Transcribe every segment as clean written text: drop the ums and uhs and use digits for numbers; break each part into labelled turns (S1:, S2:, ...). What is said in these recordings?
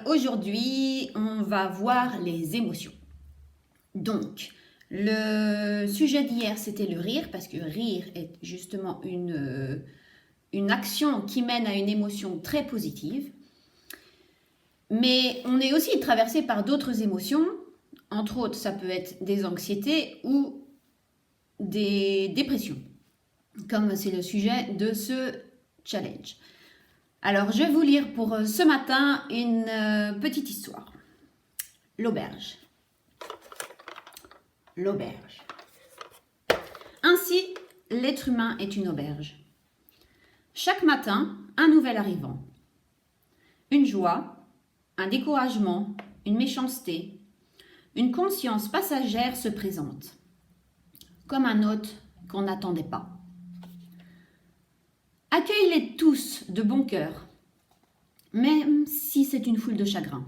S1: Aujourd'hui, on va voir les émotions. Donc, le sujet d'hier, c'était le rire, parce que rire est justement une action qui mène à une émotion très positive. Mais on est aussi traversé par d'autres émotions. Entre autres, ça peut être des anxiétés ou des dépressions, comme c'est le sujet de ce challenge. Alors, je vais vous lire pour ce matin une petite histoire. L'auberge. L'auberge. Ainsi, l'être humain est une auberge. Chaque matin, un nouvel arrivant. Une joie, un découragement, une méchanceté, une conscience passagère se présente, comme un hôte qu'on n'attendait pas. Accueille-les tous de bon cœur, même si c'est une foule de chagrin,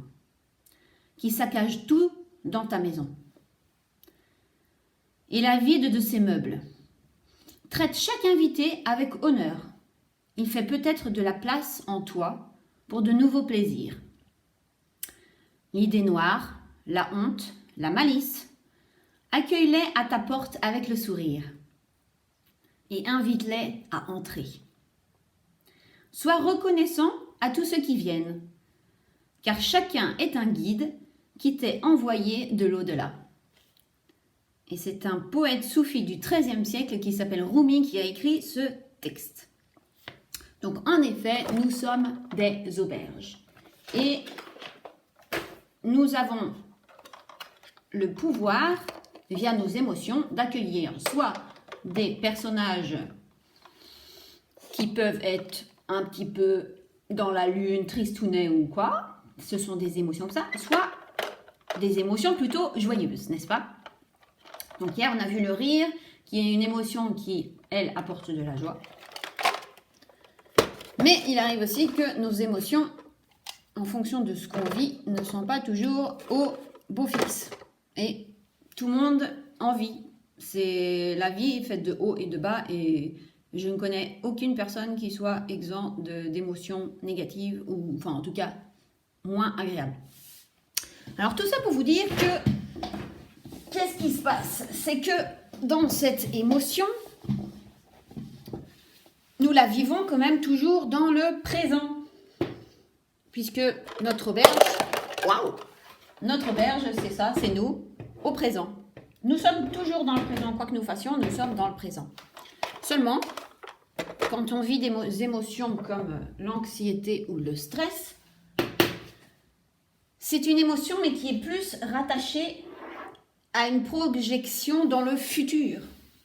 S1: qui saccage tout dans ta maison. Et la vide de ses meubles. Traite chaque invité avec honneur. Il fait peut-être de la place en toi pour de nouveaux plaisirs. L'idée noire, la honte, la malice, accueille-les à ta porte avec le sourire et invite-les à entrer. Sois reconnaissant à tous ceux qui viennent, car chacun est un guide qui t'est envoyé de l'au-delà. Et c'est un poète soufi du XIIIe siècle qui s'appelle Rumi qui a écrit ce texte. Donc en effet, nous sommes des auberges. Et nous avons le pouvoir, via nos émotions, d'accueillir soit des personnages qui peuvent être un petit peu dans la lune, tristounets ou quoi, ce sont des émotions comme ça, soit des émotions plutôt joyeuses, n'est-ce pas? Donc hier, on a vu le rire, qui est une émotion qui, elle, apporte de la joie. Mais il arrive aussi que nos émotions, en fonction de ce qu'on vit, ne sont pas toujours au beau fixe. Et tout le monde en vit. C'est la vie est faite de haut et de bas et je ne connais aucune personne qui soit exempt d'émotions négatives ou, enfin, en tout cas, moins agréables. Alors, tout ça pour vous dire que qu'est-ce qui se passe? C'est que dans cette émotion, nous la vivons quand même toujours dans le présent. Puisque notre auberge, notre auberge, c'est ça, c'est nous, au présent. Nous sommes toujours dans le présent, quoi que nous fassions, nous sommes dans le présent. Seulement, quand on vit des émotions comme l'anxiété ou le stress, c'est une émotion mais qui est plus rattachée à une projection dans le futur.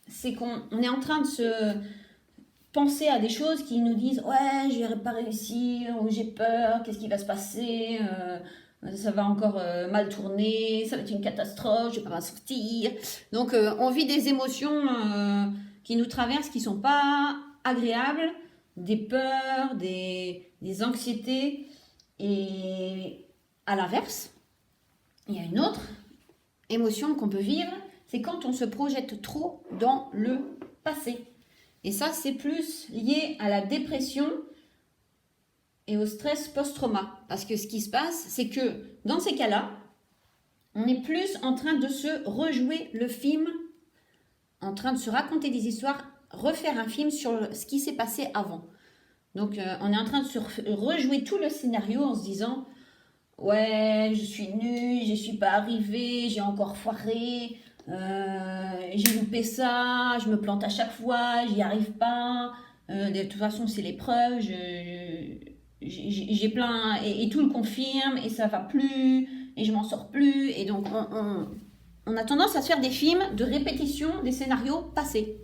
S1: C'est qu'on est en train de se penser à des choses qui nous disent « Ouais, je vais pas réussir » ou « J'ai peur, qu'est-ce qui va se passer ça va encore mal tourner, ça va être une catastrophe, je ne vais pas m'en sortir. » Donc, on vit des émotions qui nous traversent, qui ne sont pas agréables, des peurs, des anxiétés. Et à l'inverse, il y a une autre émotion qu'on peut vivre, c'est quand on se projette trop dans le passé. Et ça, c'est plus lié à la dépression et au stress post-trauma. Parce que ce qui se passe, c'est que dans ces cas-là, on est plus en train de se rejouer le film, en train de se raconter des histoires, refaire un film sur ce qui s'est passé avant. Donc, on est en train de se rejouer tout le scénario en se disant « Ouais, je suis nulle, je ne suis pas arrivée, j'ai encore foiré. » j'ai loupé ça, je me plante à chaque fois, j'y arrive pas, de toute façon c'est l'épreuve, j'ai plein, et tout le confirme, et ça va plus, et je m'en sors plus, et donc on a tendance à se faire des films de répétition des scénarios passés.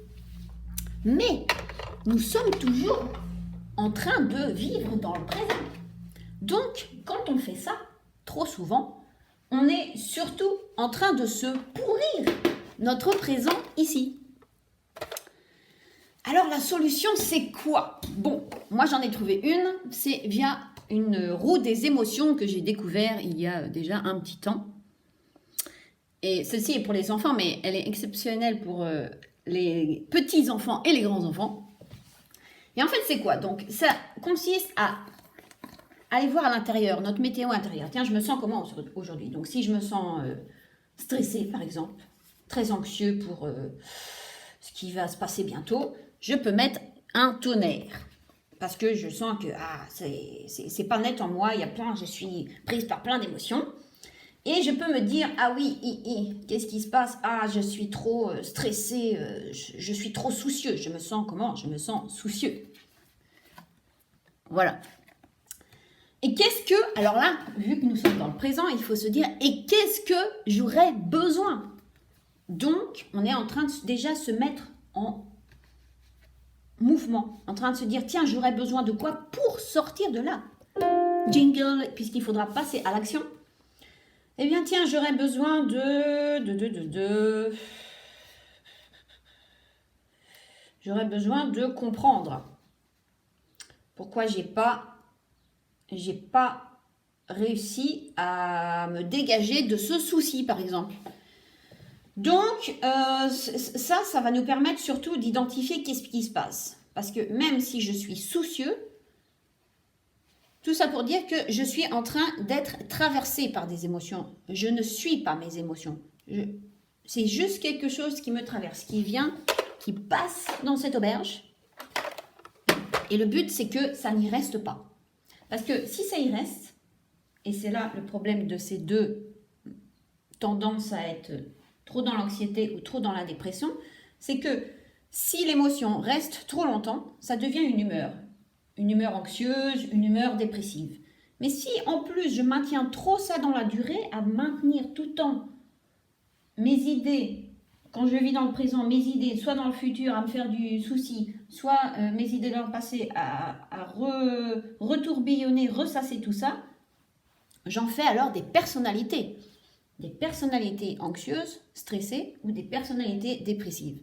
S1: Mais nous sommes toujours en train de vivre dans le présent. Donc quand on fait ça, trop souvent, on est surtout en train de se pourrir notre présent ici. Alors la solution, c'est quoi? Bon, moi j'en ai trouvé une, c'est via une roue des émotions que j'ai découvert il y a déjà un petit temps. Et celle-ci est pour les enfants, mais elle est exceptionnelle pour les petits-enfants et les grands-enfants. Et en fait, c'est quoi? Donc, ça consiste à aller voir à l'intérieur, notre météo intérieure. Tiens, je me sens comment aujourd'hui? Donc, si je me sens stressée, par exemple, très anxieux pour ce qui va se passer bientôt, je peux mettre un tonnerre. Parce que je sens que c'est pas net en moi, je suis prise par plein d'émotions. Et je peux me dire, ah oui, qu'est-ce qui se passe? Ah, je suis trop stressée, je suis trop soucieux. Je me sens comment? Je me sens soucieux. Voilà. Et qu'est-ce que, alors là, vu que nous sommes dans le présent, il faut se dire, et qu'est-ce que j'aurais besoin? Donc, on est en train de déjà se mettre en mouvement, en train de se dire, tiens, j'aurais besoin de quoi pour sortir de là? Jingle, puisqu'il faudra passer à l'action. Eh bien, tiens, j'aurais besoin J'aurais besoin de comprendre pourquoi j'ai pas réussi à me dégager de ce souci, par exemple. Donc, ça va nous permettre surtout d'identifier qu'est-ce qui se passe. Parce que même si je suis soucieux, tout ça pour dire que je suis en train d'être traversée par des émotions. Je ne suis pas mes émotions. C'est juste quelque chose qui me traverse, qui vient, qui passe dans cette auberge. Et le but, c'est que ça n'y reste pas. Parce que si ça y reste, et c'est là le problème de ces deux tendances à être trop dans l'anxiété ou trop dans la dépression, c'est que si l'émotion reste trop longtemps, ça devient une humeur anxieuse, une humeur dépressive. Mais si en plus je maintiens trop ça dans la durée, à maintenir tout le temps mes idées, quand je vis dans le présent, mes idées, soit dans le futur à me faire du souci, soit mes idées dans le passé à retourbillonner, ressasser tout ça, j'en fais alors des personnalités anxieuses, stressées ou des personnalités dépressives.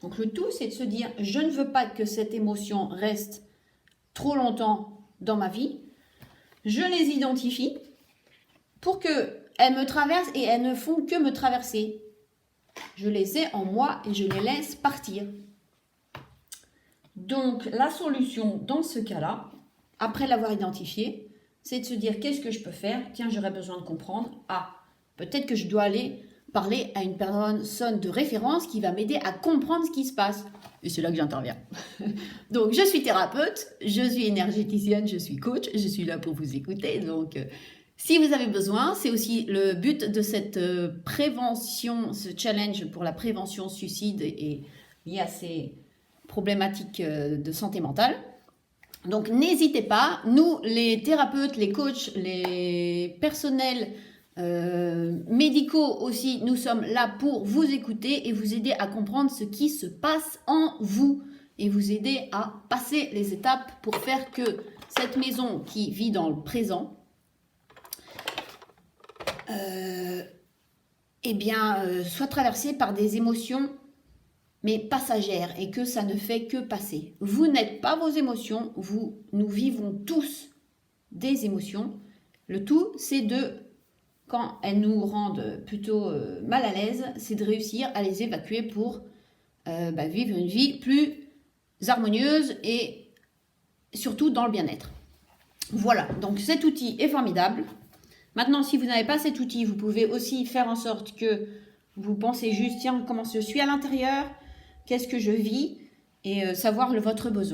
S1: Donc le tout, c'est de se dire, je ne veux pas que cette émotion reste trop longtemps dans ma vie. Je les identifie pour qu'elles me traversent et elles ne font que me traverser. Je les ai en moi et je les laisse partir. Donc la solution dans ce cas-là, après l'avoir identifié, c'est de se dire, qu'est-ce que je peux faire? Tiens, j'aurais besoin de comprendre. Ah, peut-être que je dois aller parler à une personne de référence qui va m'aider à comprendre ce qui se passe. Et c'est là que j'interviens. Donc, je suis thérapeute, je suis énergéticienne, je suis coach, je suis là pour vous écouter. Donc, si vous avez besoin, c'est aussi le but de cette prévention, ce challenge pour la prévention suicide et lié à ces problématiques de santé mentale. Donc, n'hésitez pas. Nous, les thérapeutes, les coachs, les personnels médicaux aussi, nous sommes là pour vous écouter et vous aider à comprendre ce qui se passe en vous et vous aider à passer les étapes pour faire que cette maison qui vit dans le présent soit traversée par des émotions mais passagères et que ça ne fait que passer. Vous n'êtes pas vos émotions, nous vivons tous des émotions. Le tout, c'est quand elles nous rendent plutôt mal à l'aise, c'est de réussir à les évacuer pour vivre une vie plus harmonieuse et surtout dans le bien-être. Voilà, donc cet outil est formidable. Maintenant, si vous n'avez pas cet outil, vous pouvez aussi faire en sorte que vous pensez juste, tiens, comment je suis à l'intérieur, qu'est-ce que je vis, et savoir votre besoin.